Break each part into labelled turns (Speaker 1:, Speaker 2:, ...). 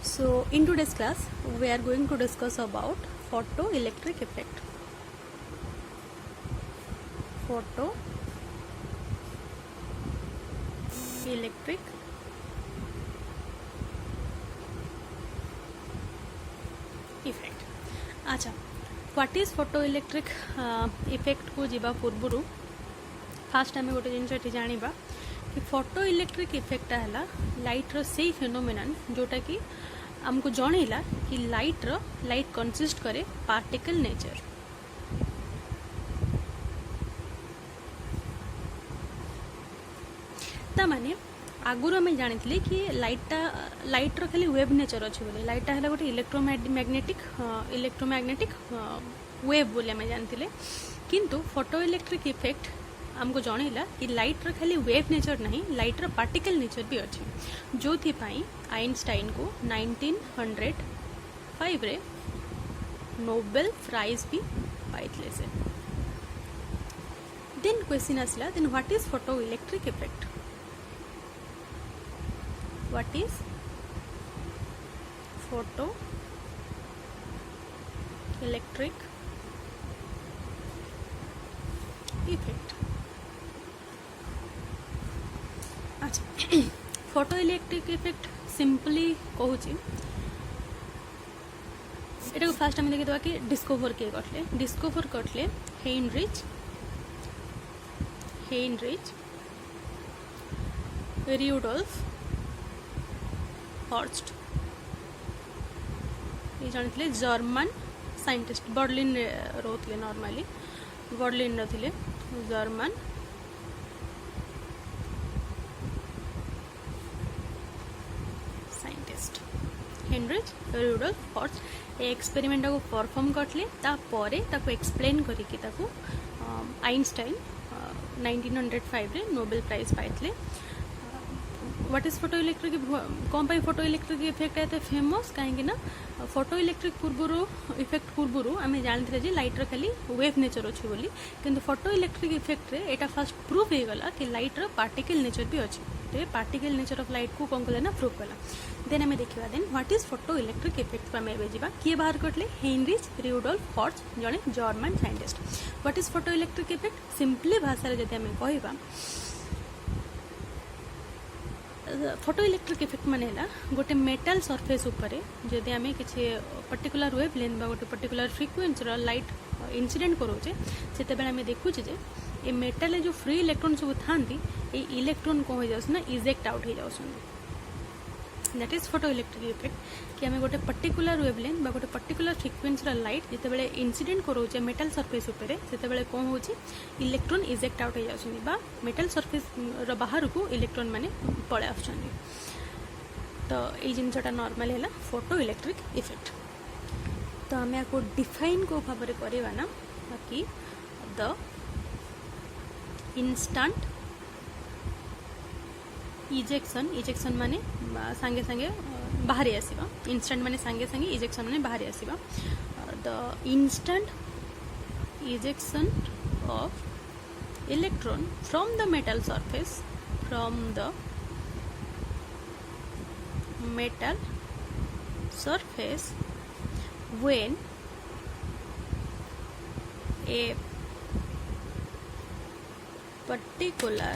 Speaker 1: So in today's class we are going to discuss about photoelectric effect. Photoelectric effect. अच्छा, what is photoelectric effect को जीवा पूर्व fast आम गोटे जिन जाना कि फोटोइलेक्ट्रिक इफेक्ट है लाइट्र से फिनोमिनन जोटा कि आमको जनइला कि लाइट कंसिस्ट करे पार्टिकल नेचर। ता माने आगुर आम जानी कि लाइट्र खाली वेव नेचर अच्छे बोले लाइटा है गोटे इलेक्ट्रोमैग्नेटिक वेव बोली आम जानते किंतु फोटोइलेक्ट्रिक इफेक्ट आमको जनइला कि लाइट्र खाली वेव नेचर नहीं लाइट्र पार्टिकल नेचर भी अच्छी जो आइंस्टाइन को 1905 रे नोबेल प्राइज भी पाइले से। देन क्वेश्चन आसला then what is photoelectric effect. What is photoelectric effect? अच्छा, फोटोइलेक्ट्रिक इफेक्ट सिंपली कहूँ एटा को फास्ट आम देखिए कि डिस्कवर किए करते हेनरिच रिउडोल्फ हॉर्स्ट ये जानते जर्मन साइंटिस्ट बर्लिन रोते नॉर्मली बर्लिन रे German scientist Heinrich Rudolf Horst ये एक्सपेरिमेंट को परफॉर्म करते एक्सप्लेन करके आइंस्टाइन 1905 रे नोबेल प्राइज पाइले। व्हाट इज फोटोइलेक्ट्रिक कौन पाई फोटोइलेक्ट्रिक इफेक्ट है फेमस कहीं फोटोइलेक्ट्रिक इफेक्ट पूर्वर आम जानते जे लाइट्र खाली वेव नेचर अच्छे बोली किंतु फोटोइलेक्ट्रिक इफेक्ट रे एटा फर्स्ट प्रूफ हो गला कि लाइट्र पार्टिकल नेचर भी अच्छी तो पार्टिकल नेचर ऑफ लाइट को कौन कला प्रूफ कला। देन आम देखा then what is photoelectric effect को आम एवं किए बाहर करले हेनरिच रिउडोल्फ हॉर्स्ट जड़े German scientist. What is photoelectric effect simply भाषा जब आम कहवा फोटोइलेक्ट्रिक इफेक्ट माने गोटे मेटाल सरफेस उपरे जदि आम किसी पर्टिकुलर वेव लेंथ बा गोटे पर्टिकुलर फ्रिक्वेन्सी लाइट इंसिडेंट करोचे से आम देखुचे जे ये मेटाल जो फ्री इलेक्ट्रॉन सब था ये इलेक्ट्रॉन कौन हो जाए ना इजेक्ट आउट हो जाए दैट इज फोटोइलेक्ट्रिक इफेक्ट कि आम गोटे पर्टिकुलर वेवलेंथ बा गोटे पर्टिकुलर फ्रिक्वेन्सी लाइट जितेबाला इंसिडेंट करोचे मेटाल सरफेस उपरे से कौन हो इलेक्ट्रॉन इजेक्ट आउट हो जाए मेटाल सरफेस बाहर को इलेक्ट्रॉन माने पड़े आस तो ये जिनसा नॉर्मल है फोटोइलेक्ट्रिक इफेक्ट। तो आम या डिफाइन को भाव में करवा ना कि द इंस्टांट इजेक्शन माने सांगे सांगे बाहर आसवा इंस्टेंट माने सांगे सांगे इजेक्शन माने बाहर आसवा the instant ejection of electron from the metal surface when a particular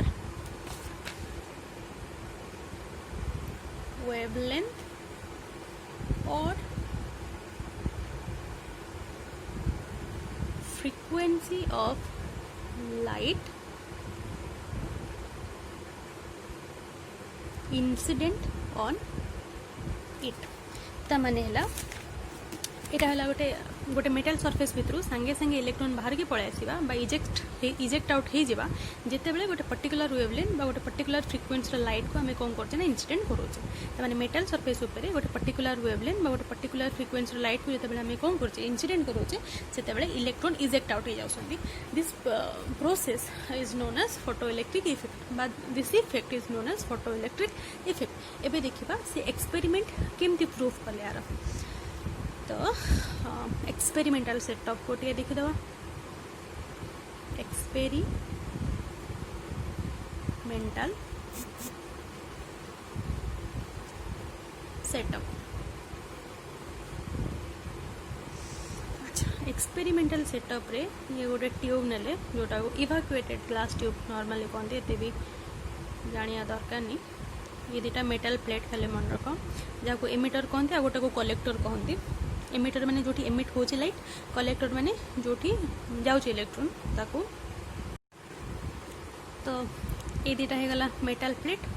Speaker 1: wavelength or frequency of light incident on it। ता माने एटा है गोटे मेटाल सरफेस भितर सांगे सांगे इलेक्ट्रॉन बाहर के पड़े आसवा इजेक्ट आउट हो जावा जितेबाला गोटे पर्टिकुलर वेवलेंथ बा गोटे पर्टिकुलर फ्रिक्वेन्सी लाइट को आम कौन करचे ना इंसिडेंट करोचे ताने मेटाल सरफेस उपरे गोटे पर्टिकुलर वेवलेंथ बा गोटे पर्टिकुलर फ्रिक्वेन्सी लाइट को जितेबाला आम कौन करचे इंसिडेंट करोचे सेतेबाला इलेक्ट्रॉन इजेक्ट आउट हो जाउछन्ती। This process is known as photoelectric effect but this effect is known as photoelectric effect. एबे देखिबा से एक्सपेरिमेंट केमती प्रूफ कले यार तो एक्सपेरिमेंटल सेटअप को देखीदवा एक्सपेरिमेंटल सेटअप एक्सपेरिमेंटल सेटअप रे ये गोटे ट्यूब नेले जोटा को इवाक्युएटेड ग्लास ट्यूब नॉर्मली कहते एते भी जानिया दरकार नहीं। ये दुटा मेटल प्लेट खाली मन रख जहाँ को एमिटर कहते आ गोटे को कलेक्टर कहते। एमिटर माने जोटी एमिट होची लाइट, कलेक्टर माने जोटी जाउची इलेक्ट्रॉन ताको। तो ये दुटा है गला मेटल प्लेट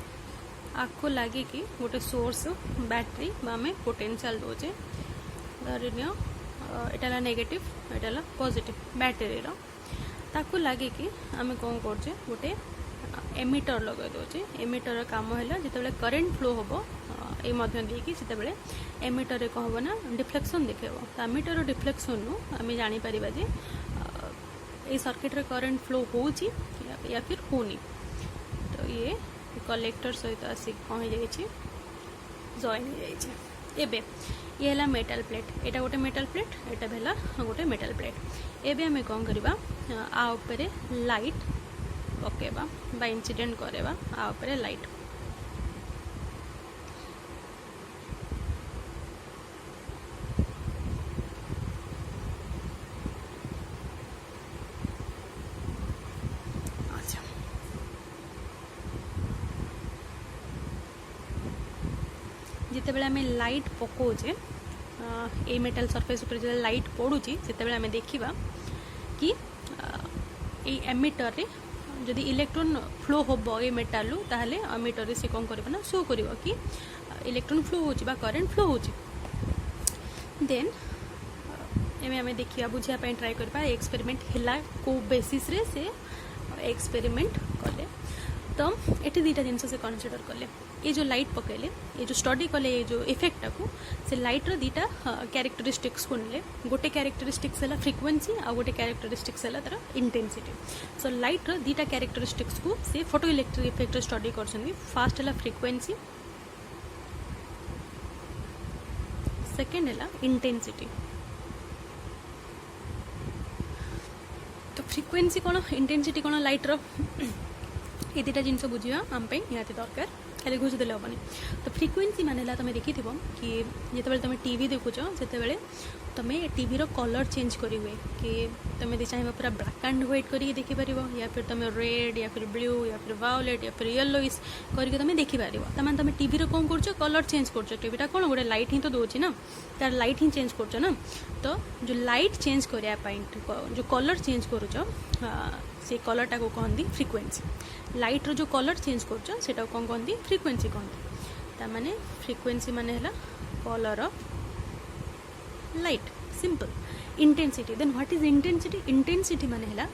Speaker 1: आपको लगे कि गोटे सोर्स बैटरी आम पोटेंशियल दौचे धरनीय एटा नेगेटिव एटा पॉजिटिव बैटरी ताकू लगे कि आम कौन करचे गोटे एमिटर लगे दौचे। एमिटर काम है जिते करेन्ट फ्लो हम ये देखिए जिते एमिटर कौन हम ना डिफ्लेक्शन देखेब। तो एमिटर डिफ्लेक्शन रू आम जापर जे ये सर्किट रे करेन्ट फ्लो हो या फिर होनी। तो ये कलेक्टर सहित आसिक कौन हो जॉइन हो जाए। ये है मेटल प्लेट, एटा गोटे मेटल प्लेट, एटा भेला गोटे मेटल प्लेट। एबे आमे कौन करबा आ ऊपर लाइट पकेबा बा इंसिडेंट करेबा आ ऊपर लाइट। जिते आम लाइट पकोचे ए मेटल सरफेस ऊपर जो लाइट पड़ुची से आम देखा कि एमिटर रे जदि इलेक्ट्रॉन फ्लो हम ये मेटालू ताहले एमिटर रे से कौन करबा ना शो करिवो कि इलेक्ट्रॉन फ्लो होची बा करंट फ्लो होची। देन एमे आम देखिया बुझिया पई ट्राई करबा एक्सपेरिमेंट हिला को बेसिस रे से एक्सपेरिमेंट कले। तो ये दुईटा जिन से कनसीडर कले ये जो लाइट पकेले ये जो स्टडी कले ये जो इफेक्ट को से लाइट रो दुईटा कैरेक्टरिस्टिक्स को नेले। गोटे कैरेक्टरिस्टिक्स है फ्रिक्वेंसी आ गोटे कैरेक्टरिस्टिक्स है तार इंटेंसिटी। सो लाइट रो दुईटा कैरेक्टरिस्टिक्स को से फोटो इलेक्ट्रिक इफेक्ट स्टडी करछन। फर्स्ट है फ्रिक्वेंसी, सेकेंड है इंटेंसिटी। तो फ्रिक्वेंसी कौन इंटेंसिटी कौन लाइट रो ये दुटा जिन बुझा आम निहाती दरकार खाली घुषी देले हेनी। तो फ्रिक्वेंसी माने तुम देखी कि जिते तुम टीवी देखुच से तुम टीवी रो कलर चेंज करी हुए कि तुम यदि चाहिए पूरा ब्लैक एंड व्हाइट करके देखिपर या फिर तुम रेड या फिर ब्लू या फिर वायोलेट या फिर येलोइश करके तुम देखिपर तमें तुम टीवी रो कौन कर कलर चेंज कर टीवीटा कौन गोटे लाइट ही तो दूसरी ना तार लाइट ही चेंज कर ना। तो जो लाइट चेंज करने जो कलर चेंज करुच से कलरटा को कहती फ्रिक्वेंसी। लाइट रो जो कलर चेंज कर कौन कहती फ्रिक्वेंसी कहती। तार फ्रिक्वेंसी माने colour of light simple. Intensity then what is intensity? इंटेंसिटी माने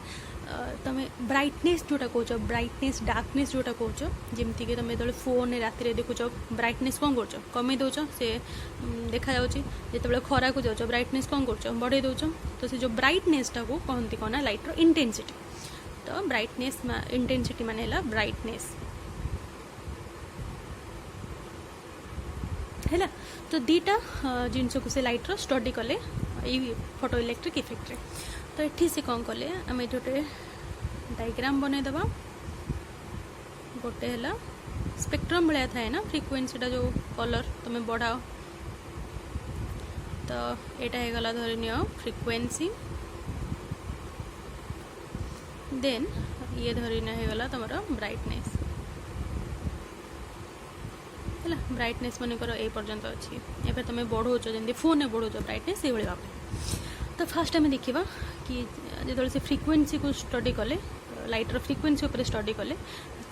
Speaker 1: तुम ब्राइटनेस जोटा कह ब्राइटनेस डार्कनेस जोटा कह जमती कि तुम जो फोन रात देखुच ब्राइटनेस कौन कर कमे दौच से देखा जिते खरा को जाऊँ ब्राइटनेस कौन कर बढ़े दौच। तो से जो ब्राइटनेसटा को कहती कौन ना लाइट रो इंटेंसिटी। तो ब्राइटनेस इंटेंसिटी माने ब्राइटनेस है। तो दीटा जिनस को से लाइट रो स्टडी कले ये फोटो इलेक्ट्रिक इफेक्ट रे। तो ये से कौन कले आम गोटे डायग्राम बनईदबा गोटे है स्पेक्ट्रम भाया थाए ना फ्रिक्वेंसीटा जो कलर तुम बढ़ाओ। तो यहाँ होगला धरनीय फ्रिक्वेंसी देन ये धरनीय होगला तुम ब्राइटनेस है। ब्राइटनेस मनकर ए पर्यंत अच्छी एवं तुम बढ़ाऊच जमी फोन में बढ़ाऊच ब्राइटनेस ये भाव। तो फास्ट आम देखा कि जो से फ्रिक्वेंसी को स्टडी कले लाइट रो फ्रिक्वेंसी उपर स्टडी कले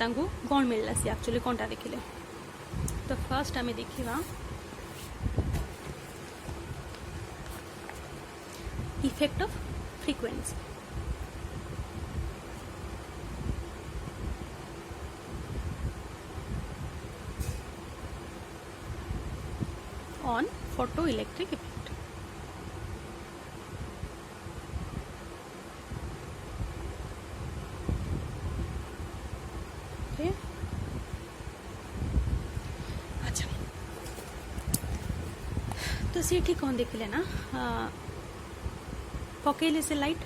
Speaker 1: कौन मिलला सी एक्चुअली कौनटा देखिले। तो फास्ट आम देखा effect of frequency. on photoelectric effect। okay? अच्छा तो सीठी कौन देखिले ना पकेले से लाइट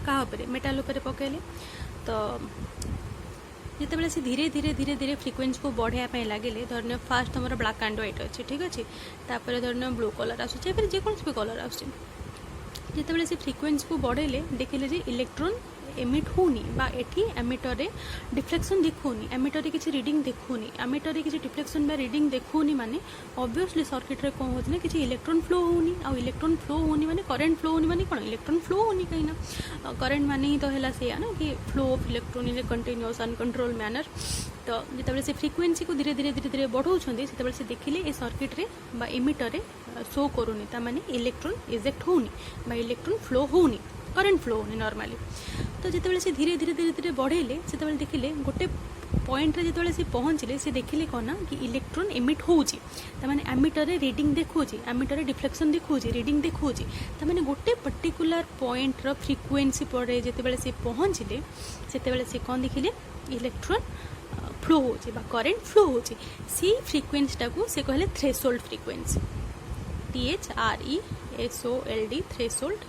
Speaker 1: क्या मेटाल उपर पकेले। तो जिते से धीरे धीरे धीरे धीरे फ्रिक्वेंसी को बढ़ाई लगे धरने फास्ट तुम ब्लैक एंड व्हाइट अच्छे ठीक अच्छे तापर धरने ब्लू कलर आसूँ फिर जेकोसी भी कलर आस जितेबाला से फ्रिक्वेन्सी को बढ़ेले देखिले जे इलेक्ट्रॉन एमिट होनी बा एठी एमिटर रे डिफ्लेक्शन देखोनी एमिटर रे किछि रीडिंग देखोनी एमिटर रे किछि डिफ्लेक्शन बा रीडिंग देखोनी माने ऑब्वियसली सर्किट रे कोन होतने किछि इलेक्ट्रॉन फ्लो होनी आ इलेक्ट्रॉन फ्लो होनी माने करंट फ्लो होनी माने कोन इलेक्ट्रॉन फ्लो होनी कहिना करंट माने ही तो हैला से ना कि flow of electron in a continuous uncontrol manner तो जितेबाला से फ्रिक्वेन्सी को धीरे धीरे बढ़ाउछन्ती सेतेबाला से देखिले ए सर्किट रे बा एमिटर रे शो करूनी ता माने इलेक्ट्रॉन इजेक्ट होनी बा इलेक्ट्रॉन फ्लो होनी करंट फ्लो होनी नॉर्मली तो जितेबाला से धीरे धीरे बढ़ेले सेतेबाला देखिले गोटे पॉइंट रे जितेबाला से पहुँचले से देखिले कौन ना कि इलेक्ट्रॉन एमिट होउची ता माने एमिटर रे रीडिंग देखोची एमिटर रे डिफ्लेक्शन देखोची रीडिंग देखोची ता माने गोटे पर्टिकुलर पॉइंट रो फ्रिक्वेन्सी पड़े जितेबाला से पहुँचले सेतेबाला से कौन देखिले इलेक्ट्रॉन फ्लो होची बा करंट फ्लो होची सी फ्रिक्वेन्सी टाको से कहले threshold frequency THRESOLD threshold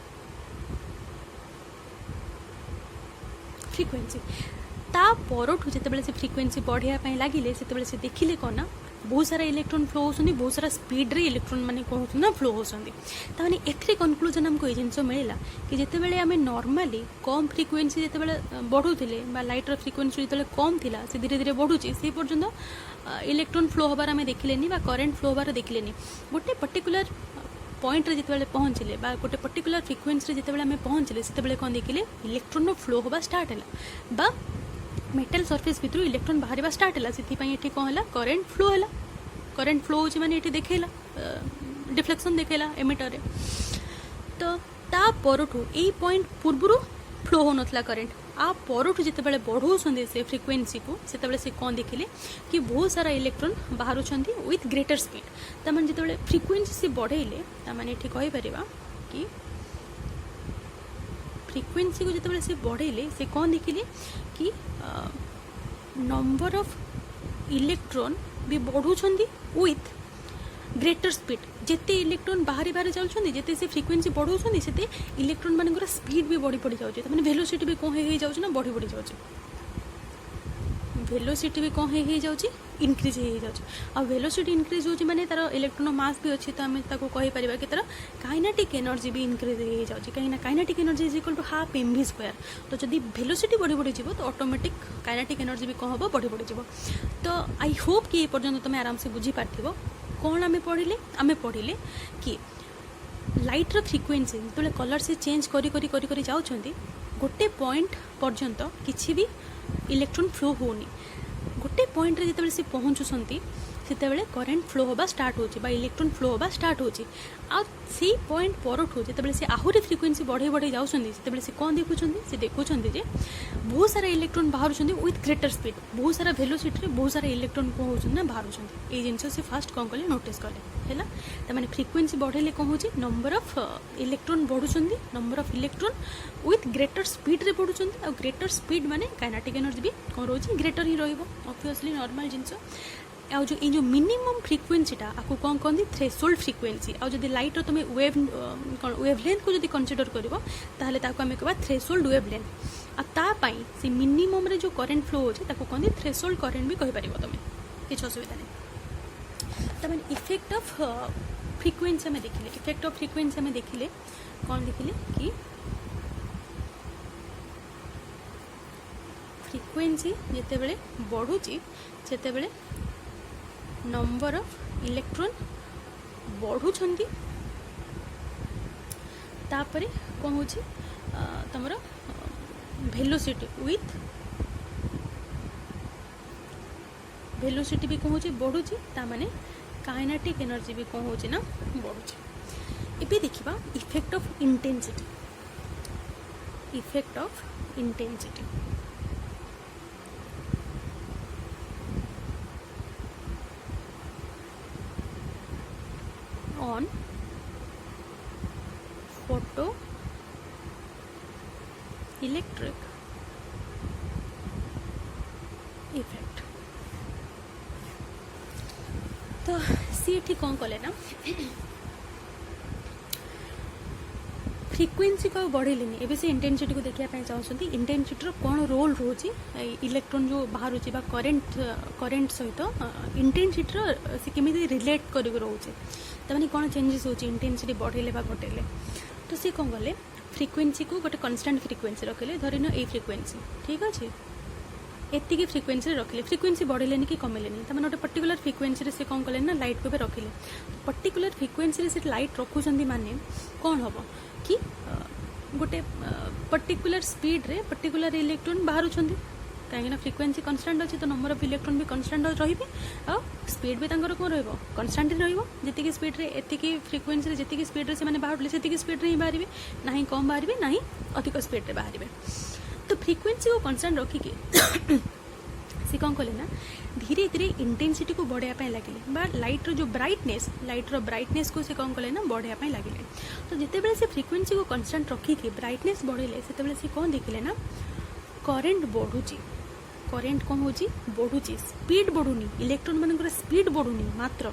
Speaker 1: frequency ता परठू जितेबाला से फ्रिक्वेन्सी बढ़िया पई लागिले सेतेबाला से देखिले कोन ना बहुत सारा इलेक्ट्रॉन फ्लो होसुनी बहुत सारा स्पीड रे इलेक्ट्रॉन माने कोन होसुनी ना फ्लो होसुनी ता माने एथरे कंक्लूजन हमको ए जिंस मिलला कि जितेबाला हमें नॉर्मली कम फ्रिक्वेन्सी जितेबाला बढ़ुथिले बा लाइट रो फ्रिक्वेन्सी जितेबाला कम थिला से धीरे धीरे बढ़ुची से पर्यंत इलेक्ट्रॉन फ्लो होबार हमें देखिलेनी बा करंट फ्लो होबार देखिलेनी गोटे पर्टिकुलर पॉइंट रे जितेबाला पहुँचले बा गोटे पर्टिकुलर फ्रिक्वेन्सी रे जितेबाला हमें पहुँचले सेतेबाला कोन देखिले इलेक्ट्रॉन रो फ्लो होबा स्टार्ट हैला बा मेटल सरफेस भितर इलेक्ट्रॉन बाहर स्टार्ट है से कौन है करंट फ्लो है करंट फ्लो हो माने ये देखेला डिफ्लेक्शन देखेला एमिटर रे तो ता परठू ए पॉइंट पूर्व फ्लो हो नथला करंट आ परठू जितेबाला बढ़ाउछन्ती से फ्रिक्वेन्सी को सेतेबाला से कौन देखिले कि बहुत सारा इलेक्ट्रॉन बाहरुछन्ती विथ ग्रेटर स्पीड ता माने जितेबाला फ्रिक्वेन्सी से बढ़ेले ता माने एठी कहि परिबा कि फ्रिक्वेन्सी को जितेबाला से बढ़ेले से कौन देखिले कि नंबर ऑफ इलेक्ट्रॉन भी बढ़ुछन्ती विथ ग्रेटर स्पीड जेते इलेक्ट्रॉन बाहरी बाहरी जाउछन्ती जेते से फ्रिक्वेन्सी बढ़ाउछन्ती सेते इलेक्ट्रॉन मानकर स्पीड भी बढ़ी जाउछ त माने वेलोसिटी भी कोन हे जाउछ ना बढ़ी जाउछ वेलोसिटी भी कोन हे जाउछ इनक्रीज हे जाउछ आ वेलोसिटी इनक्रीज होउछ माने तार इलेक्ट्रॉन मास भी अछि त हम ताको कहि परिबा कि तार काइनेटिक एनर्जी भी इनक्रीज हे जाउछ कहिना kinetic energy is equal to half mv² तो जदी वेलोसिटी बढ़ी जीवो तो ऑटोमेटिक काइनेटिक एनर्जी भी कोन होबो बढ़ी जीवो तो आई होप कि ए पर्यंत तुम आराम से बुझी पारथिबो कौन आमे पढ़िले कि लाइट रो फ्रिक्वेन्सी जो कलर से चेंज करी करी करी करी जाउछन्ती गोटे पॉइंट पर्यंत किछि भी इलेक्ट्रॉन फ्लो होनी गोटे पॉइंट रे जितेबाला से पहुँचुछन्ती सेतेबाला करंट फ्लो होबा स्टार्ट होची बा इलेक्ट्रॉन फ्लो होबा स्टार्ट होची आ सी पॉइंट परठू जितेबाला से आहुरी फ्रिक्वेन्सी बढ़े जाउछन्ती सेतेबाला से कौन देखुछन्ती जे बहुत सारा इलेक्ट्रॉन बाहरुछन्ती विथ ग्रेटर स्पीड बहुत सारा वेलोसिटी रे बहुत सारा इलेक्ट्रॉन को होछन ना बाहरुछन्ती ए जिंस से फास्ट कौन कले नोटिस कले हैला त माने फ्रिक्वेन्सी बढ़ेले कौन होची नंबर ऑफ इलेक्ट्रॉन बढ़ुछन्ती number of electron with greater speed रे बढ़ुछन्ती आ ग्रेटर स्पीड माने काइनेटिक एनर्जी भी कौन रोची ग्रेटर ही रहइबो ऑब्वियसली नॉर्मल जिंस आ जो मिनिमम फ्रिक्वेन्सीटा आपको कौन कहते थ्रेशोल्ड फ्रिक्वेन्सी आ जब लाइट तुम वेवलेंथ को जब कंसीडर कर आम कह थ्रेशोल्ड वेवलेंथ आपाई से मिनिमम रे जो करंट फ्लो होचे कहते थ्रेशोल्ड करंट भी कहीपर तुम किसी असुविधा नहीं तमें इफेक्ट ऑफ फ्रिक्वेन्सी आम देखिले इफेक्ट ऑफ फ्रिक्वेन्सी आम देखिले कौन देखिले कि फ्रिक्वेन्सी जितेबाला बढ़ुची सेतेबाला नंबर ऑफ इलेक्ट्रॉन बढ़ुछन्ती तापरे कौन होची तमर वेलोसिटी विथ वेलोसिटी भी कौन होची बढ़ुची ता माने काइनेटिक एनर्जी भी कौन होची ना बढ़ुची एबे देखिबा effect of intensity on photo electric effect तो सी ठीक कौन कले ना फ्रिक्वेन्सी को बढ़ेलेनी एबे से इंटेंसिटी को देखिया चाहते इंटेंसिटी कौन रोल रोची इलेक्ट्रॉन जो बाहर करंट सहित इंटेंसिटी से केमी रिलेट कर रोचे तमाने कौन चेंजेस होची इंटेंसिटी बढ़ेले बा घटेले तो सी कौन कले फ्रिक्वेन्सी को गोटे कन्स्टाट फ्रिक्वेन्सी रखिले धरिन ए फ्रिक्वेन्सी ठीक अच्छे एतिकी फ्रिक्वेन्सी रखिले फ्रिक्वेन्सी बढ़ेनि कि कमेले तमें गोटे पर्टिकुलर फ्रिक्वेन्सी से कौन कले ना लाइट को रखिले पर्टिकुलर फ्रिक्वेन्सी से लाइट रखुंट माने कौन हम कि गोटे पर्टिकुलर स्पीड रे पर्टिकुलर इलेक्ट्रॉन बाहर कहीं फ्रिक्वेन्सी कन्स्टाट अच्छे तो नंबर ऑफ इलेक्ट्रॉन भी कन्स्टाट रही आ स्पीड भी कौन रनस्टाट जी स्पीड रे एतिकी फ्रिक्वेन्सी जी स्पीड से बाहर से स्पीड ही बाहर ना कम बाहर ना अधिक स्पीड बाहर तो फ्रिक्वेन्सी को कन्स्टाट रखिकी सी कौन कले ना धीरे धीरे इंटेंसिटी को बढ़ाया लगे बा लाइट रो जो ब्राइटनेस को से कौन कले ना बढ़ाया लगे तो जिते से फ्रिक्वेन्सी को कन्स्टाट रखिकी ब्राइटनेस बढ़ेले से कौन देखिले ना करेन्ट बढ़ुची करेन्ट कौन हो बढ़ुची स्पीड बढ़ुनी इलेक्ट्रॉन मान स्पीड बढ़ुनी मात्र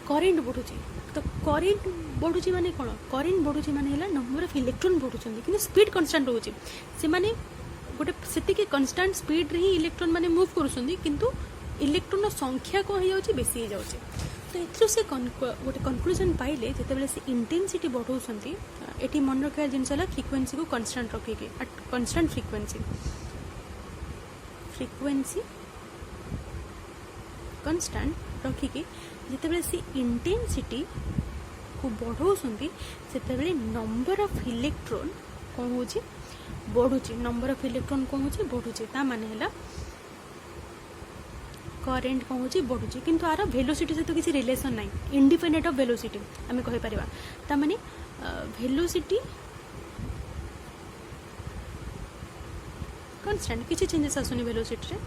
Speaker 1: करेन्ट बढ़ुची तो करेन्ट बढ़ुची माने कौन करेन्ट बढ़ुची माने नंबर ऑफ इलेक्ट्रॉन बढ़ुचंदी कि स्पीड कन्स्टाट रोचे से माने गोटे से कन्स्टाट स्पीड रे ही इलेक्ट्रॉन माने मूव करुछंदी किंतु इलेक्ट्रॉन संख्या कौन हो जाउची बेसी हो जाउची तो एथरो से गोटे कन्क्लूजन पाइले जेतेबेले से इंटेंसिटी बढ़ाउछंती एटी मन रखा जिनस फ्रिक्वेन्सी को कन्स्टाट रखिकी कन्स्टाट फ्रिक्वेन्सी कन्स्टाट रखिकी जितेबेले से इंटेंसिटी को बढ़ाउछंती सेतेबेले नंबर ऑफ इलेक्ट्रॉन कौन होची बढ़ुची नंबर ऑफ इलेक्ट्रॉन कौन होची बढ़ुची ता माने हैला करेन्ट कौन होची बढ़ुची किंतु आर वेलोसिटी से तो किसी रिलेशन नहीं इंडिपेंडेंट ऑफ वेलोसिटी आम कहि परिबा ता माने वेलोसिटी कांस्टेंट किसी चेंजेस आसुनी वेलोसिटी रे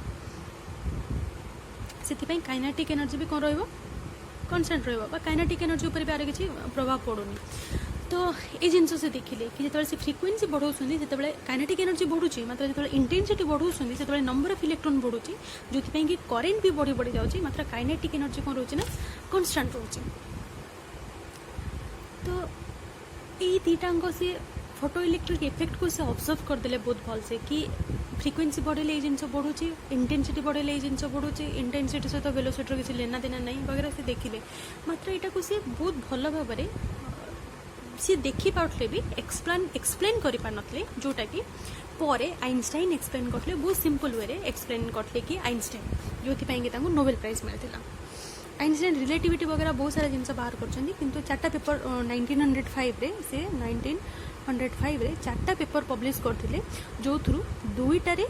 Speaker 1: से काइनेटिक एनर्जी भी कौन रहिबो कांस्टेंट रहिबो काइनेटिक एनर्जी ऊपर भी आर किसी प्रभाव पड़ुनी तो ये जिनस से देखिले कि जो फ्रिक्वेन्सी बढ़ाऊँ जो काइनेटिक एनर्जी बढ़ुची मात्र जो इंटेंसिटी बढ़ाऊँ से नंबर ऑफ इलेक्ट्रॉन बढ़ुची जो कि करेन्ट भी बढ़ी बढ़ी जाऊँगी मात्र काइनेटिक एनर्जी कौन रोचे ना कांस्टेंट रोचे तो ये दीटांग से फोटो इलेक्ट्रिक इफेक्ट को से ऑब्जर्व करदे बहुत भल से कि फ्रिक्वेन्सी बढ़ेले ये जिनस बढ़ुची इंटेंसिटी बढ़ेले ये जिनस बढ़ुची इंटेंसिटी सहित वेलोसिटी किसी लेना देना नहीं वगैरह से देखिले मात्र यहाँ को सी बहुत भल भाव सी देखी पारे भी एक्सप्लेन करि पार नथले जोटा कि परे आइंस्टाइन एक्सप्लेन करते बहुत सिंपल वे रे एक्सप्लेन करते कि आइंस्टाइन जो नोबेल प्राइज मिलता आइंस्टाइन रिलेटिविटी वगैरह बहुत सारा जिनस बाहर कर चार्टा पेपर 1905 रे से 1905 रे चार्टा पेपर पब्लिश करथिले जो थ्रू दुईटारे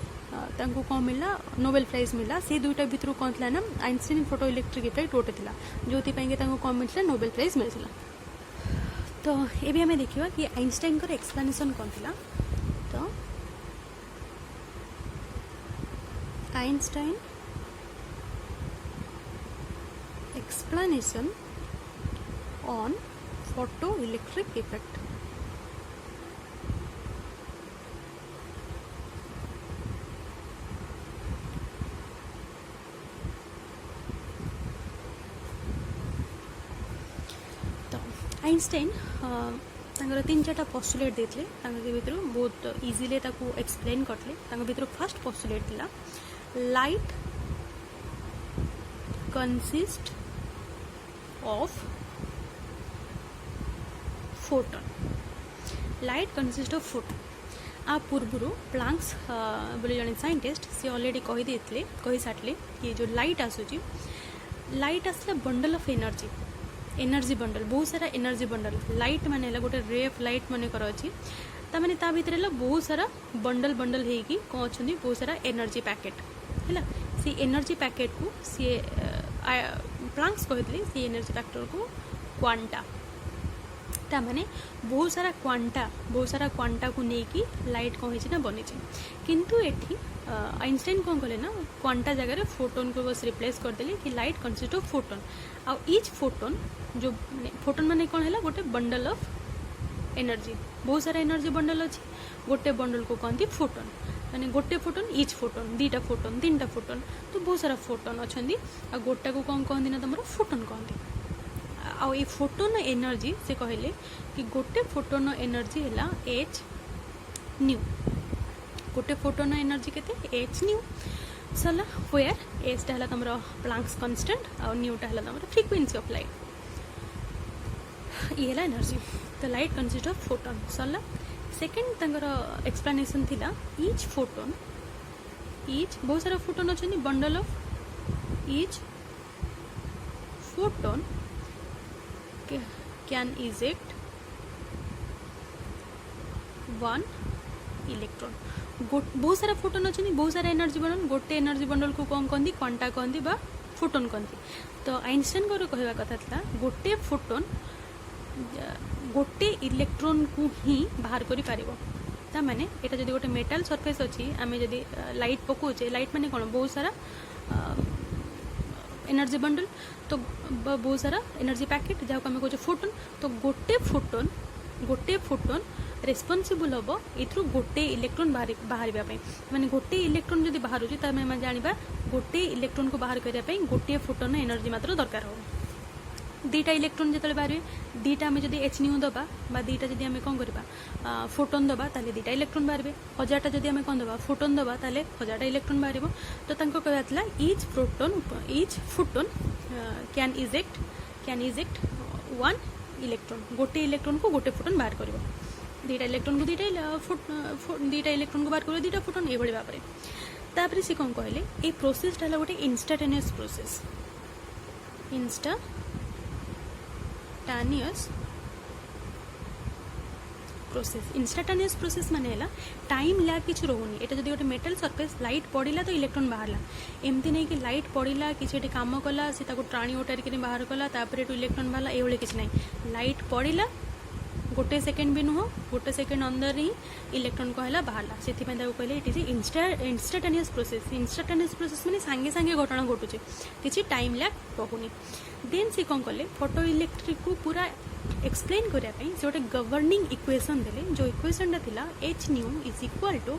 Speaker 1: कौन मिलला नोबेल प्राइज मिलला से दुईटा भितर कौन था ना आइंस्टाइन फोटो इलेक्ट्रिक इफेक्ट गोटे था जो कौन मिलता नोबेल प्राइज मिलता तो ये भी हमें देखिए कि आइंस्टाइन का एक्सप्लेनेशन कौन था तो Einstein explanation on photo electric effect Einstein तांकर 3-4टा पोस्टुलेट देते भर बहुत इजिली एक्सप्लेन करते भर फर्स्ट पोस्टुलेट थिला light consist of photon light consist of photon आ पूर्व प्लांक्स बोले जड़े साइंटिस्ट सी ऑलरेडी कही सारे कि जो लाइट आसूची लाइट आसला bundle of energy energy bundle बहुत सारा एनर्जी बंडल लाइट माने गोटे रे ऑफ लाइट मन कर अच्छी ताने ता भीतर बहुत सारा बंडल बंडल होगी कौन अच्छा बहुत सारा एनर्जी पैकेट है सी एनर्जी पैकेट को सी प्लांक्स कहते सी एनर्जी पैकेट को क्वांटा ताने बहुत सारा क्वांटा को लेकिन लाइट कौन है बनी किंतु एठी आइंस्टाइन कौन कले ना क्वांटा जगह फोटोन को बस रिप्लेस करदेले कि लाइट कंसिस्ट ऑफ फोटोन आ ईच फोटोन जो फोटोन माने कौन है गोटे बंडल ऑफ एनर्जी बहुत सारा एनर्जी बंडल अच्छी गोटे बंडल को कहते फोटोन माने गोटे फोटोन ईच फोटोन 2टा फोटोन 3टा फोटोन तो बहुत सारा फोटोन अच्छा आ गोटा को कौन कहते ना तुम फोटोन कहते आ फोटोन एनर्जी से कहले कि गोटे फोटोन एनर्जी है एच न्यू गोटे फोटोन एनर्जी के एच न्यू सरला वेयर एच टा तुम प्लांक्स कांस्टेंट आ न्यू टा तुम फ्रिक्वेन्सी ऑफ लाइट ये है एनर्जी। तो लाइट कंसिस्ट ऑफ फोटोन सरला। सेकेंड तंगर एक्सप्लेनेशन थिला ईच फोटोन, ईच बहुत सारा फोटोन अच्छे bundle of each photon can eject one electron. बहुत सारा फोटोन अच्छे बहुत सारा एनर्जी बंडल, गोटे एनर्जी बंडल को कौन कहती क्वांटा कहती बा फोटोन कहती। तो आइंस्टाइन को कहवा कथा था गोटे फोटोन गोटे इलेक्ट्रॉन को ही बाहर करि पारिबो। ता माने एटा जदि गोटे मेटल सरफेस अछि आमे जदि लाइट पकोचे, लाइट माने कोन बहुत सारा एनर्जी बंडल, तो बहुत सारा एनर्जी पैकेट जहाँ को आम कहे फोटोन। तो गोटे फोटोन रेस्पॉन्सिबल हम एथरू गोटे इलेक्ट्रॉन बाहर माने गोटे इलेक्ट्रॉन जदि बाहर जाना गोटे इलेक्ट्रॉन को बाहर करने गोटे फोटोन एनर्जी मात्र दरकार हो। दीटा इलेक्ट्रॉन जो बाहर दीटा आम जब एच न्यू दबा दीटा जब आम कौन करवा फोटोन दबा ताले दीटा इलेक्ट्रॉन बाहर, हजारटा जब आम कौन दबा फोटोन दबा ताले हजारटा इलेक्ट्रॉन बाहर। तो तांको कहला each photon can eject one electron, गोटे इलेक्ट्रॉन को गोटे फोटोन बाहर कर, दीटा इलेक्ट्रॉन को दीटा इलेक्ट्रॉन को बाहर कर दीटा फोटोन ये भाव में। तापर से कौन कहले ये प्रोसेसटा है गोटे इंस्टाटेनियस प्रोसेस, इंस्टाटेनियस प्रोसेस माने है टाइम लैग किसी रोनी। एटा जदि गोटे मेटल सरफेस लाइट पड़ा तो इलेक्ट्रॉन बाहरला, एमती नहीं कि लाइट पड़ा किसी काम कला सी टाणी उठार बाहर कला तापर इलेक्ट्रॉन बाहरला ये किसी ना। लाइट पड़ा गोटे सेकेंड भी नुह, गोटे सेकेंड अंदर ही इलेक्ट्रॉन को है बाहरला, से कहले इट इज इंस्टाटेनियस प्रोसेस। इंस्टाटेनियस प्रोसेस माने सांगे सांगे घटना घटुचे, किसी टाइम लैग रोनी। देन से कौन कले फोटो इलेक्ट्रिक को पूरा एक्सप्लेन करने से गोटे गवर्निंग इक्वेशन देले, जो इक्वेशन था h nu is equal to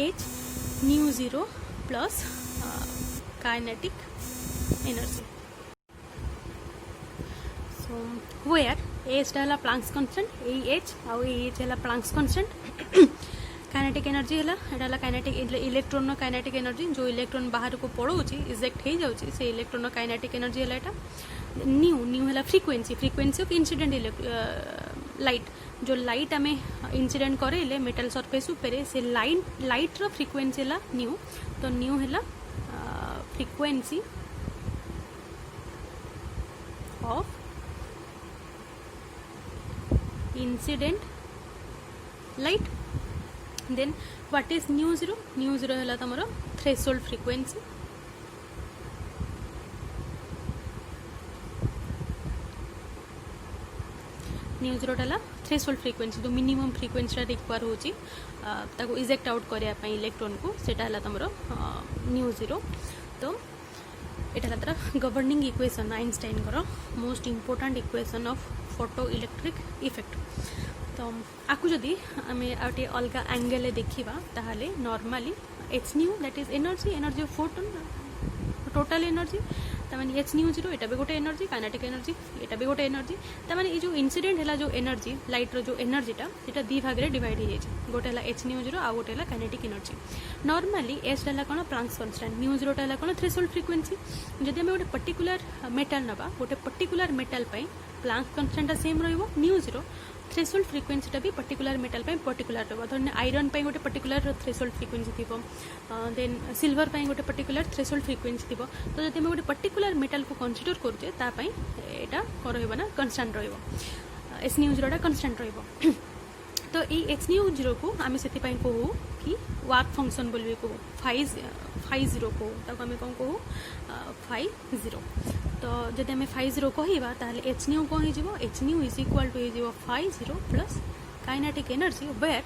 Speaker 1: h nu zero plus kinetic energy. So where h टा प्लांक्स कांस्टेंट, एच आउ एच है प्लांक्स कांस्टेंट। काइनेटिक एनर्जी है एटा काइनेटिक इलेक्ट्रॉन काइनेटिक एनर्जी, जो इलेक्ट्रॉन बाहर को पड़ोची इजेक्ट हो जाऊँगी से इलेक्ट्रॉन काइनेटिक एनर्जी है एटा। न्यू है फ्रिक्वेंसी ऑफ इंसिडेंट लाइट, जो लाइट आम इंसिडेंट करे मेटल सरफेस उपरे से लाइट रो फ्रिक्वेंसी है न्यू। तो न्यू है frequency of incident light. Then what is nu zero? Nu zero है तुम थ्रेशोल्ड फ्रिक्वेंसी। न्यू जीरो है थ्रेशोल्ड फ्रिक्वेंसी, जो मिनिमम फ्रिक्वेंसी रिक्वायर हो इजेक्ट आउट करने इलेक्ट्रॉन को, सेटा है तुम न्यू जीरो। तो यहाँ तार governing equation Einstein most important equation of photo electric effect. तो आपको जदि आम आटे अलग एंगल देखा ताहले normally h nu that is energy of photon total energy, तमाने एच न्यू जीरो एटा भी गोटे एनर्जी, काइनेटिक एनर्जी एटा भी गोटे एनर्जी। तमाने ये जो इंसिडेंट है जो एनर्जी लाइट रो जो एनर्जीटा सेटा दी भाग में डिवाइड हो जाए, गोटे है एच न्यू जीरो आ गोटे है काइनेटिक एनर्जी। नॉर्मली एच है कौन प्लांक्स कांस्टेंट, न्यू जीरो है कौन थ्रेशोल्ड फ्रिक्वेंसी। जदि आम गोटे पर्टिकुलर मेटल नबा गोटे particular metal Planck's constant same रहिबो न्यू जीरो, थ्रेशोल्ड फ्रिक्वेंसीटा भी पर्टिकुलर मेटल पर्टिकुलर रहा। धरने आयरन गोटे पर्टिकुलर थ्रेशोल्ड फ्रिक्वेंसी थी, देन सिल्वर गोटे पर्टिकुलर थ्रेशोल्ड फ्रिक्वेंसी थी। तो जब गोटे पर्टिकुलर मेटल को कंसीडर करुचे यहाँ कौन रहा कन्स्टांट एच न्यू जीरोटा कन्स्टांट रहा। तो ये एच न्यू जीरो को आम से कहूँ कि वर्क फंक्शन बोल कहूँ, फाइव जीरो कहूँ आम कौन कहूँ फाइव जीरो। तो जब आम फाइव जीरो कहवा ताल एच न्यू कौन हो, h nu is equal to हो phi zero plus kinetic energy, where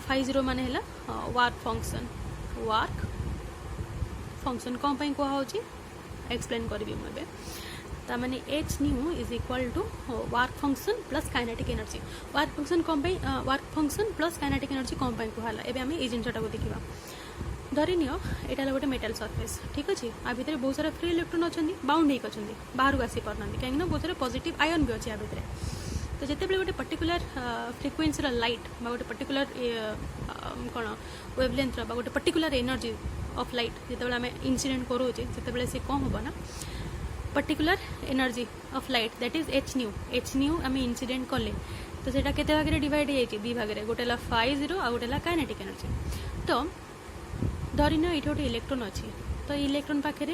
Speaker 1: phi zero मान है वर्क फंक्शन कौन कहुच्छी एक्सप्लेन करी मुझे। ताने h nu is equal to work function plus kinetic energy. Work function कौन work function plus kinetic energy कौन कहला एवं आम ये जिनटा को देखा। धरी नियो यहाँ गोटे मेटल सरफेस ठीक अच्छे, आ भितर बहुत सारा फ्री इलेक्ट्रॉन अच्छा बाउंड होकर बाहर को आसी पारना कहीं बहुत सारा पॉजिटिव आयन भी अच्छे आ भितर। तो जिते गोटे पर्टिकुलर फ्रिक्वेंसी लाइट गोटे पर्टिकुलर कौन वेवलेंथ गोटे पर्टिकुलर एनर्जी ऑफ लाइट जिते आम इंसिडेंट करोचे से कौन हम ना particular energy of light that is H new आम इनसीडेंट कले तो सेटा केते भाग रे डिवाइड हो दी भाग रे गोटे ला फाइ जीरो आ गोटे ला काइनेटिक एनर्जी तो धरिन ये गोटे इलेक्ट्रॉन अच्छी तो इलेक्ट्रॉन पाखे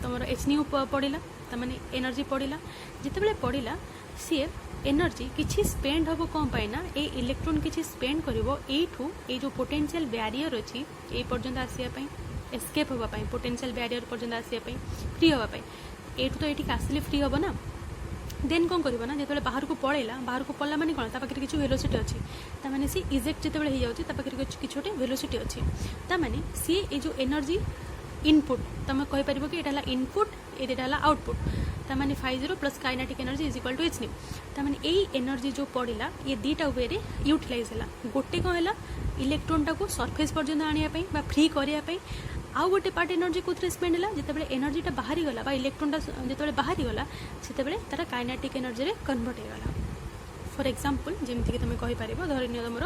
Speaker 1: तुम एच न्यू पड़ा तमाने एनर्जी पड़ा जिते पड़ा सी एनर्जी किसी स्पेंड हम कौन पाई ना ए इलेक्ट्रॉन किसी स्पेंड करिवो एठू ए जो पोटेंशियल बैरियर अच्छी ए पर्यंत आसीबा एस्केप होगा पोटेंशियल बैरियर पर्यंत आसीबा फ्री होगा एठू तो ये आसिले फ्री हम ना देन कौन कर ना जो बाहर को पड़ा माने कौन पाखे किसी वेलोसिटी अच्छी ताने सी इजेक्ट जो हो जाए किसी गोटे वेलोसिटी अच्छी ताने सी ए जो एनर्जी इनपुट तुम कहीपर कि यहाँ इनपुट ये आउटपुट ताने phi zero plus kinetic energy is equal to h nu ताने यही एनर्जी जो पड़ा ये दीटा वे यूटिलाइज है गोटे कौन है इलेक्ट्रोन टाक सरफेस पर्यंत आने फ्री करने आउ गोटे पार्ट एनर्जी कौन स्पेंड है जिते एनर्जीटा बाहरी गला इलेक्ट्रोनटा जो बाहरी गला से तार काइनेटिक एनर्जी कन्वर्ट होगा फॉर एग्जांपल जमीक तुम कहीपर धरी नि तुम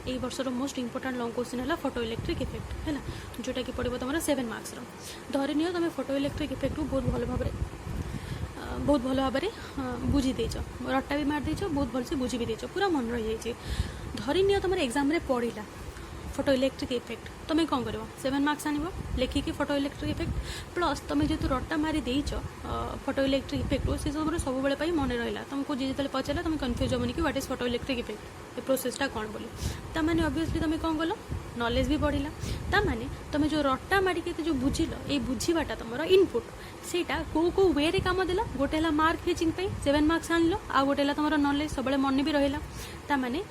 Speaker 1: ये वर्षर मोस्ट इंपोर्टाट लॉन्ग क्वेश्चन है फोटो इलेक्ट्रिक इफेक्ट है जोटा कि पड़ो तुम 7 मार्क्स धरी नि तुम फोटो इलेक्ट्रिक इफेक्ट को बहुत भल भाव बुझी देच रट्टा भी मार देच बहुत भलसे बुझी भी देच पूरा मन रही जाइए धरी नि तुम एग्जाम रे पड़ा फोटो इलेक्ट्रिक इफेक्ट तुम कौन कर 7 मार्क्स आन लिखिकी फोटो इलेक्ट्रिक इफेक्ट प्लस तुम जेहतु रट्टा मारी देच फोटो इलेक्ट्रिक इफेक्ट से सब सब मन रहा तुमको जो पचारा तुम कन्फ्यूज होनी कि what is photo electric effect ये प्रोसेसटा कौन बोली ताने ऑब्वियसली तुम कौन कल नॉलेज भी बढ़ला ताने तुम जो रट्टा मारिक जो बुझिल ये बुझाटा तुम इनपुट सेटा को वे रे काम देला गोटे है मार्क फिचिंग 7 मार्क्स आनल आ गोटे तुम नॉलेज सब मन भी रहा ताने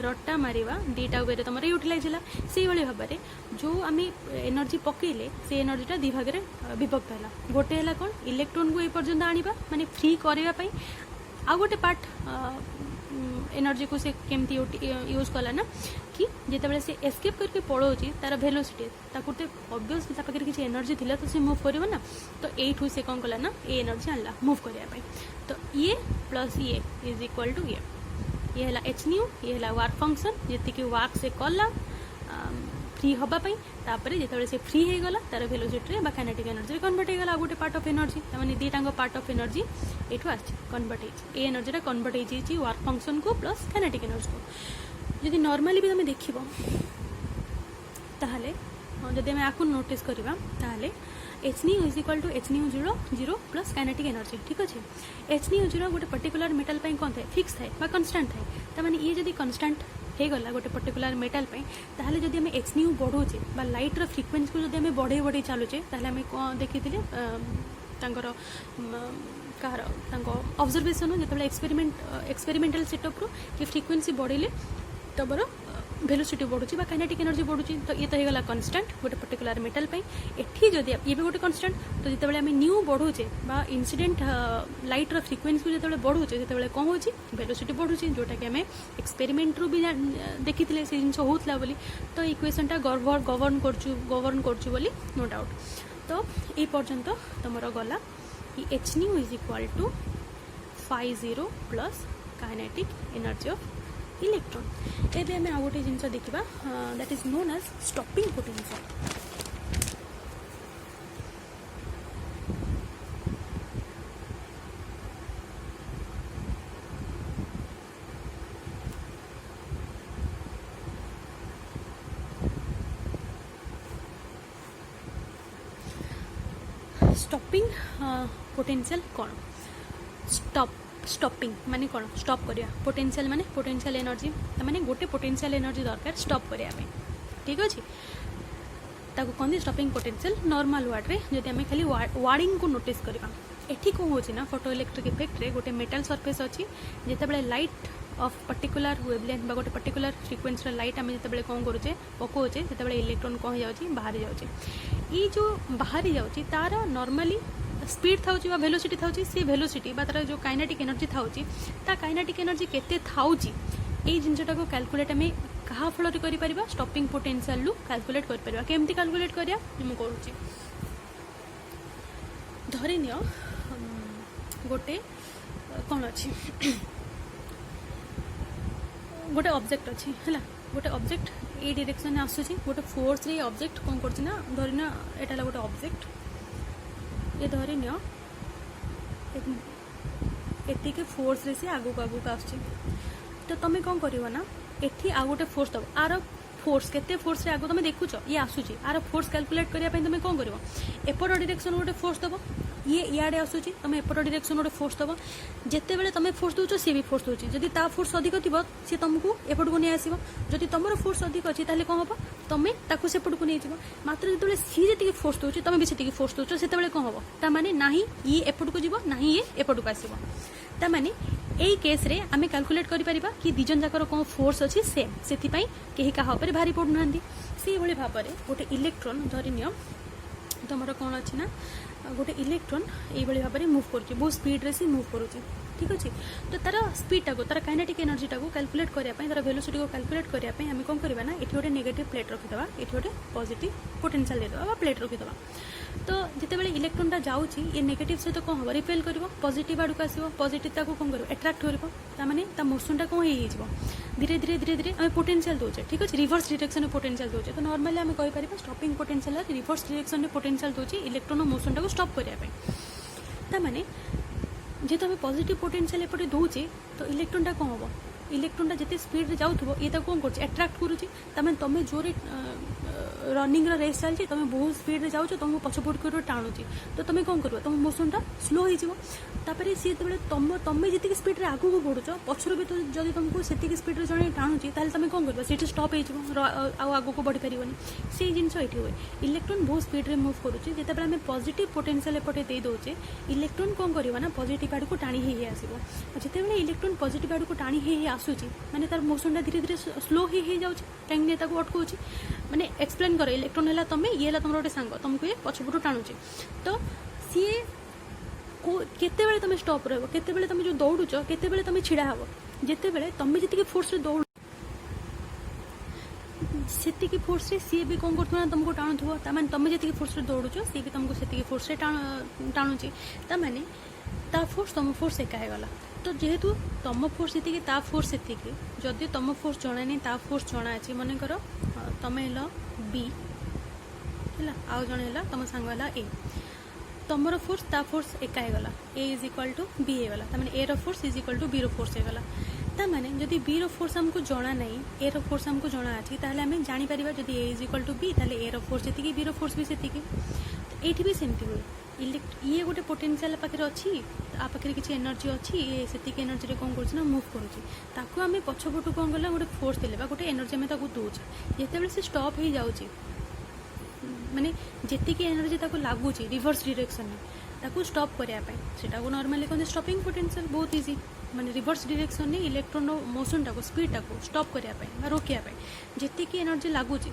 Speaker 1: रट्टा मारिवा दीटा वे तुम यूटिलाइज है से भाव में जो आम एनर्जी पकईले से एनर्जीटा दी भाग में विभक्त है गोटे है कौन इलेक्ट्रोन को ये पर्यंत आनिबा माने फ्री करने आ गोटे पार्ट एनर्जी को से केमती यूज कला ना कि जिते से एस्केप करके पड़ोची तार वेलोसिटी ऑब्वियसली पाखे किसी एनर्जी थिला तो से मूव करिवो ना तो एठू से कौन कला ना ए एनर्जी आनला मूव करने तो ये प्लस ये इज इक्वल टू ये है एच न्यू ये है वर्क फंक्शन जी वर्क से कला फ्री हाँपाई जो से फ्री हो गला तार वेलोसिटी में काइनेटिक एनर्जी कन्वर्ट होगा गोटे पार्ट ऑफ एनर्जी तमाने दीटा पार्ट ऑफ एनर्जी ये कन्वर्ट हो एनर्जीटा कन्वर्ट हो वर्क फंक्शन को प्लस काइनेटिक एनर्जी को जदि नॉर्मली भी तुम देख ताहले जदि आम आपको नोटिस करवा ताहले h nu is equal to h nu zero plus kinetic energy ठीक अच्छे एच न्यू जीरो गोटे पर्टिकुलर मेटाल कौन थाए फिक्स थाए कन्स्टांट थाए ताने ये जदि कन्स्टांट हो गला गोटे पर्टिकुलर मेटाल ताहले जदि आम एच न्यू बढ़ोचे लाइट्र फ्रिक्वेन्सी को जदि बढ़े बढ़े चलुचे ताहले आम कौन देखी कहार ऑब्जर्वेशन जो एक्सपेरिमेंटल सेटअप रू कि फ्रिक्वेन्सी बढ़े तुम वेलोसिटी बढ़ुची काइनेटिक एनर्जी बढ़ुची तो ये तो होगा कन्स्टांट गोटे पर्टिकुलर मेटाल एठी जदि ये भी गोटे कन्स्टांट तो जिते आम न्यू बढ़ुचे इनसीडेंट लाइट्र फ्रिक्वेन्सी को जो बढ़ुचे जो कौन हो वेलोसिटी बढ़ुची जोटा कि आम एक्सपेरिमेंट रू भी देखी से जिन होता बोली तो इक्वेशनटा गवर्न कर नो डाउट तो ये पर्यंत तुम गला h nu is equal to phi zero plus kinetic energy of electron एबे हमें आ गोटे जिनस देखा that is known as stopping potential stopping potential कौन स्टॉपिंग माने कौन स्टॉप करिया पोटेंशियल माने पोटेंशियल एनर्जी माने गोटे पोटेंशियल एनर्जी दरकार स्टॉप करिया ठीक अच्छे ताको कहते स्टॉपिंग पोटेंशियल नॉर्मल वर्ड रे जदि आम खाली वार्डिंग को नोटिस करवा एठी कौन हो ना फोटो इलेक्ट्रिक इफेक्ट रे गोटे मेटल सरफेस अच्छी जिते लाइट ऑफ पर्टिकुलर वेवलेंथ गोटे पर्टिकुलर फ्रिक्वेन्सी लाइट आम जिते कौन करुचे पकाउचे जिते इलेक्ट्रॉन कौन हो जाए बाहरी जाऊँचे ये जो बाहरी जाऊँगी तार नॉर्मली स्पीड था वेलोसिटी था सी वेलोसिटी तार जो काइनेटिक एनर्जी था काइनेटिक एनर्जी केते थाउची ये जिनटा को कैलकुलेट आम क्या फल कर स्टॉपिंग पोटेंशियल रु कैलकुलेट कर केमती कैलकुलेट करिया करुँची धरी नि गोटे कौन अच्छी गोटे ऑब्जेक्ट अच्छी है गोटे ऑब्जेक्ट ए डायरेक्शन आसूची गोटे फोर्स रे ऑब्जेक्ट कौन करना धरना एटा गोटे ऑब्जेक्ट ये धरी नियो एतिके फोर्स रे से आगु आगु आसुची तो तुम कौन कर ना एठी आ गोटे फोर्स दब आर फोर्स केते फोर्स रे आगु तुम देखुच ये आसुची आर फोर्स कैलकुलेट करने तुम कौन कर एपट डायरेक्शन गोटे फोर्स दब ये इे आसूची तुम एपट डायरेक्शन गोटे फोर्स दब जिते बड़े तुम फोर्स दौच सी भी फोर्स दूसरी जदि ता फोर्स अधिक थी सी तुमको एपट को नहीं आसो जदि तुम फोर्स अधिक अच्छी ताले कौन हम तुम सेपट को नहीं मात्र जो सी जी फोर्स दूसरी तुम भी से फोर्स दौच से कौन हम ताने ना ये एपट को जीव ना ये एपट को आसो ताने यही केस रे आम कैलकुलेट करें कि दिजन जाकर कौन फोर्स अच्छी सेम से कहीं क्या भारी पड़ना से भाव में गोटे इलेक्ट्रॉन धरी नियो तुम कौन अच्छी ना गोटे इलेक्ट्रॉन ये भाव में मुव कर बहुत स्पीड रे मुव करुच्ची ठीक अच्छे तो तार स्पीड को तार काइनेटिक एनर्जी को कैलकुलेट करने तार वेलोसिटी को कैलकुलेट करने आम कौन करना ये गोटे नेगेटिव प्लेट रखीदा ये गोटे पॉजिटिव पोटेंशियल देदेबा प्लेट रखीदा तो जितेबाला इलेक्ट्रॉनटा जाऊँगी ये नेगेटिव सहित कौन हम रिपेल कर पॉजिटिव आड़ को आसो पॉजिटिव कौन कर एट्राक्ट कर मोशनटा कौन हो धीरे धीरे धीरे धीरे आम पोटेंशियल दौचे ठीक अच्छे रिवर्स डिरेक्शन में पोटेंशियल दौचे तो नॉर्मली आम कहीपर स्टॉपिंग पोटेंशियल रिवर्स डिरेक्शन में पोटेंशियल दौचे इलेक्ट्रॉन मोशनटा को स्टॉप करने ताने जेहेतु आम पॉजिटिव पोटेंशियल एपटे दौचे तो इलेक्ट्रॉनटा कौन हम इलेक्ट्रॉनटा जिते स्पीड जाऊँ ये कौन कर एट्राक्ट करुच्ची तुम जोरे रनिंग रेस चलती तुम बहुत स्पीड रे जाऊँ तुमको पछपट कर टाणुची तो तुम कौन कर तुम मोशनटा स्लो होपर सी जो तुम जी स्पीड आगू को बढ़ुच पछर भी तो जब तुमको से स्पीड जड़े टाणुची तुम कौन कर सीट स्टप आगू को बढ़ी पार से जिन ये हुए इलेक्ट्रॉन बहुत स्पीड रे मूव करुच्ची जिते आम पॉजिटिव पोटेंशियल एपटे दे दौचे इलेक्ट्रॉन कौन करना पॉजिटिव आड़ को टाणी ही आसो जिते इलेक्ट्रॉन पॉजिटिव आड़ को टाणी ही आसूची माने तार मोशनटा धीरे धीरे स्लो ही जाऊँगी कहीं अटकाऊँगी माने एक्सप्लेन कर इलेक्ट्रॉन है तुम ये तुम गोटे सांग तुमको ये पछपटू टाणुचे तो सी केते तुम स्टॉप रते तुम जो दौड़ुच केते तुम छिड़ा हम जिते तुम जी फोर्स रे दौड़ से फोर्स रे सी भी कौन कर तुमको टाणुव ताने तुम जी फोर्स रे दौड़ुच सी भी तुमको से फोर्स रे टाणुची ताने ता फोर्स तुम फोर्स एका गला तो जेहेतु तुम फोर्स ये ता फोर्स से जदि तुम फोर्स जना नहीं ता फोर्स जना अच्छे मन कर तुम हेल बी है आउ जन है तुम सांग है ए तुम फोर्स ता फोर्स एका गला A is equal to B होगा तमें A force is equal to B force होगा ताने जदि बी फोर्स आमको जना नहीं ए फोर्स आमको जना अच्छी ताहले आम जापर जदि A is equal to B ताहले ए फोर्स जी बी फोर्स भी से ये भी सेमती हुए ये गोटे पोटेंशियल पाखे अच्छी पाखे किसी एनर्जी अच्छी ये से एनर्जी कौन कर मुव करुँच आम पछपटू कौन कला गोटे फोर्स देले गोटे एनर्जी आम दौचे जिते से स्टॉप हो जाऊँगी माने जी एनर्जी लगुच रिवर्स डिरेक्शन में स्टॉप करने से नॉर्मली कहते स्टॉपिंग पोटेंशियल बहुत इजी माने रिवर्स डिरेक्शन में इलेक्ट्रॉन मोशनटा को स्पीडटा को स्टॉप करने रोकने जी एनर्जी लगुच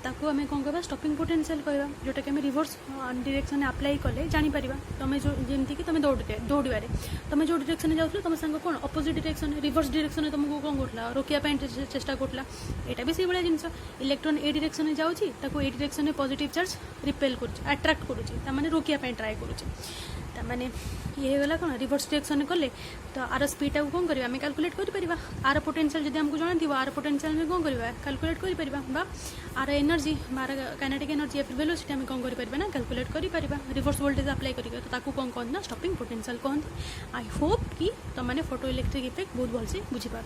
Speaker 1: ताको आम कौन कह स्टॉपिंग पोटेंशियल कहवा जोटा कि आम रिवर्स डिरेक्शन में अप्लाई कले जापर तुम जो जमीक तुम दौड़े तुम जो डिरेक्शन में जाओ तुम सांग कौन अपोजिट डिरेक्शन रिवर्स डिरेक्शन में तुमको कौन कर रोकने चेष्टा करा यहाँ भी से भाया जिन इलेक्ट्रॉन ए डिरेक्शन में जाऊँगी ए डिरेक्शन में पॉजिटिव चार्ज रिपेल करट्राक्ट करुँचे रोकने ट्राए करुँचे ताने ये गला कौन रिवर्स डिरेक्शन कले तो आर स्पीड को कौन करवा कैलकुलेट कर आर पोटेंशियल जब आमको जाना आर पोटेंशियल में कौन करवा कैलकुलेट कर आर एनर्जी आर काइनेटिक एनर्जी या फिर वेलोसिटी आम कौन कर ना कैलकुलेट कर रिवर्स वोल्टेज अप्लाई करेंगे तो ताकू कौन कहते ना स्टॉपिंग पोटेंशियल कहते आई होप कि तुमने फोटो इलेक्ट्रिक इफेक्ट बहुत भलसे बुझीपार।